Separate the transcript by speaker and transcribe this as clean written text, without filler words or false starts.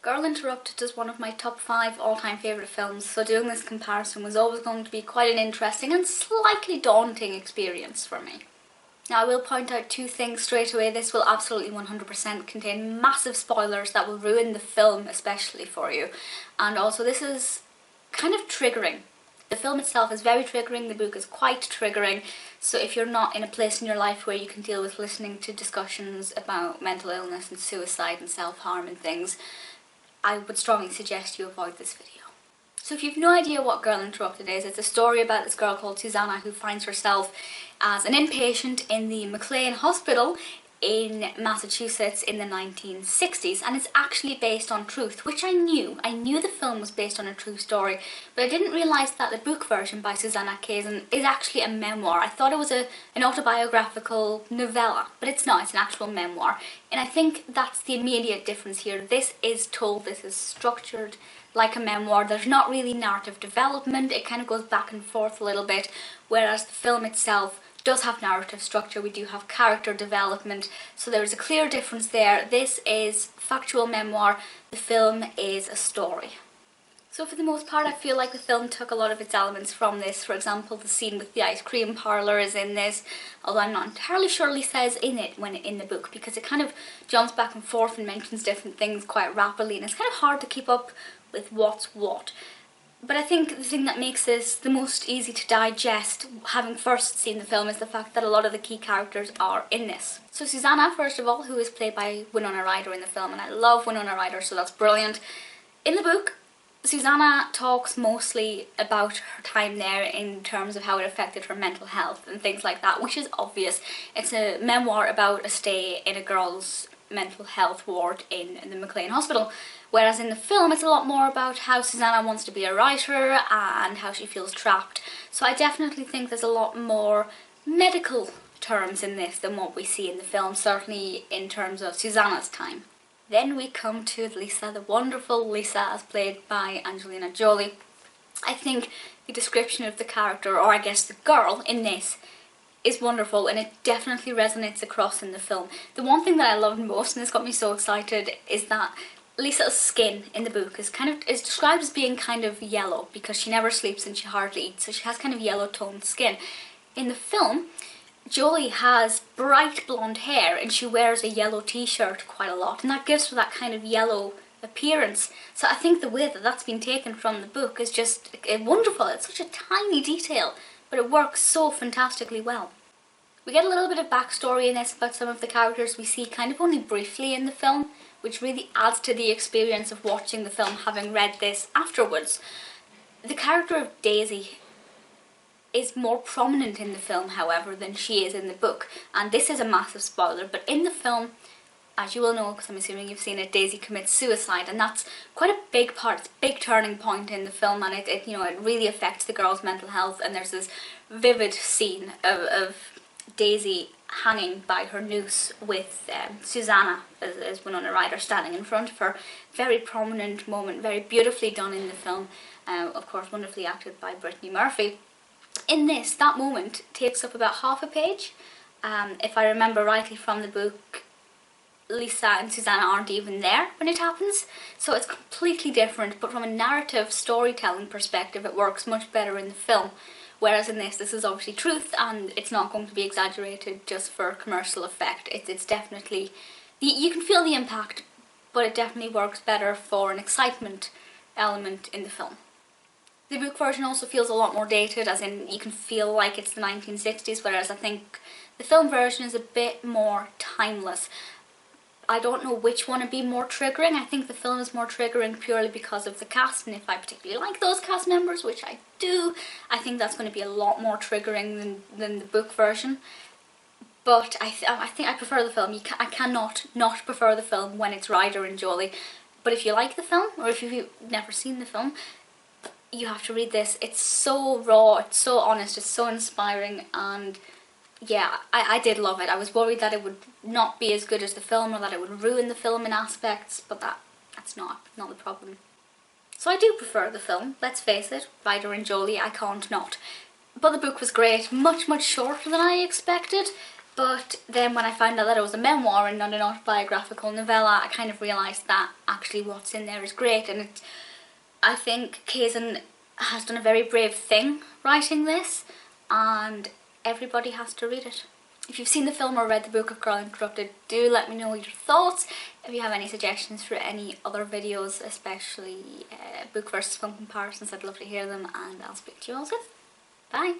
Speaker 1: Girl Interrupted is one of my top 5 all-time favourite films, so doing this comparison was always going to be quite an interesting and slightly daunting experience for me. Now I will point out two things straight away. This will absolutely 100% contain massive spoilers that will ruin the film especially for you, and also this is kind of triggering. The film itself is very triggering, the book is quite triggering, so if you're not in a place in your life where you can deal with listening to discussions about mental illness and suicide and self-harm and things, I would strongly suggest you avoid this video. So if you've no idea what Girl Interrupted is, it's a story about this girl called Susanna who finds herself as an inpatient in the McLean hospital in Massachusetts in the 1960s, and it's actually based on truth, which I knew. I knew the film was based on a true story, but I didn't realise that the book version by Susanna Kaysen is actually a memoir. I thought it was an autobiographical novella, but it's not, it's an actual memoir. And I think that's the immediate difference here. This is structured like a memoir. There's not really narrative development, it kind of goes back and forth a little bit, whereas the film itself does have narrative structure. We do have character development, so there's a clear difference there. This is factual memoir, the film is a story. So for the most part I feel like the film took a lot of its elements from this. For example, the scene with the ice cream parlour is in this, although I'm not entirely sure Lisa is in it when in the book, because it kind of jumps back and forth and mentions different things quite rapidly, and it's kind of hard to keep up with what's what. But I think the thing that makes this the most easy to digest, having first seen the film, is the fact that a lot of the key characters are in this. So Susanna, first of all, who is played by Winona Ryder in the film, and I love Winona Ryder, so that's brilliant. In the book, Susanna talks mostly about her time there in terms of how it affected her mental health and things like that, which is obvious. It's a memoir about a stay in a girl's mental health ward in the McLean hospital, whereas in the film it's a lot more about how Susanna wants to be a writer and how she feels trapped. So I definitely think there's a lot more medical terms in this than what we see in the film, certainly in terms of Susanna's time. Then we come to Lisa, the wonderful Lisa, as played by Angelina Jolie. I think the description of the character, or I guess the girl in this, is wonderful, and it definitely resonates across in the film. The one thing that I loved most, and this got me so excited, is that Lisa's skin in the book is described as being kind of yellow because she never sleeps and she hardly eats, so she has kind of yellow toned skin. In the film, Jolie has bright blonde hair and she wears a yellow t-shirt quite a lot, and that gives her that kind of yellow appearance. So I think the way that that's been taken from the book is just wonderful. It's such a tiny detail, but it works so fantastically well. We get a little bit of backstory in this about some of the characters we see kind of only briefly in the film, which really adds to the experience of watching the film having read this afterwards. The character of Daisy is more prominent in the film, however, than she is in the book, and this is a massive spoiler, but in the film, as you will know because I'm assuming you've seen it, Daisy commits suicide, and that's quite a big part, it's a big turning point in the film, and it really affects the girl's mental health. And there's this vivid scene of Daisy hanging by her noose with Susanna as Winona Ryder standing in front of her. Very prominent moment, very beautifully done in the film, of course wonderfully acted by Brittany Murphy. In this, that moment takes up about half a page. If I remember rightly from the book, Lisa and Susanna aren't even there when it happens, so it's completely different, but from a narrative storytelling perspective it works much better in the film. Whereas in this is obviously truth, and it's not going to be exaggerated just for commercial effect. It's definitely, you can feel the impact, but it definitely works better for an excitement element in the film. The book version also feels a lot more dated, as in you can feel like it's the 1960s, whereas I think the film version is a bit more timeless. I don't know which one would be more triggering. I think the film is more triggering purely because of the cast, and if I particularly like those cast members, which I do, I think that's going to be a lot more triggering than the book version. But I think I prefer the film. I cannot not prefer the film when it's Ryder and Jolie. But if you like the film, or if you've never seen the film, you have to read this. It's so raw, it's so honest, it's so inspiring, and yeah, I did love it. I was worried that it would not be as good as the film, or that it would ruin the film in aspects, but that's not the problem. So I do prefer the film, let's face it, Ryder and Jolie, I can't not. But the book was great, much shorter than I expected. But then when I found out that it was a memoir and not an autobiographical novella, I kind of realised that actually what's in there is great, and I think Kaysen has done a very brave thing writing this, and everybody has to read it. If you've seen the film or read the book of Girl Interrupted, do let me know your thoughts. If you have any suggestions for any other videos, especially book versus film comparisons, I'd love to hear them, and I'll speak to you all soon. Bye!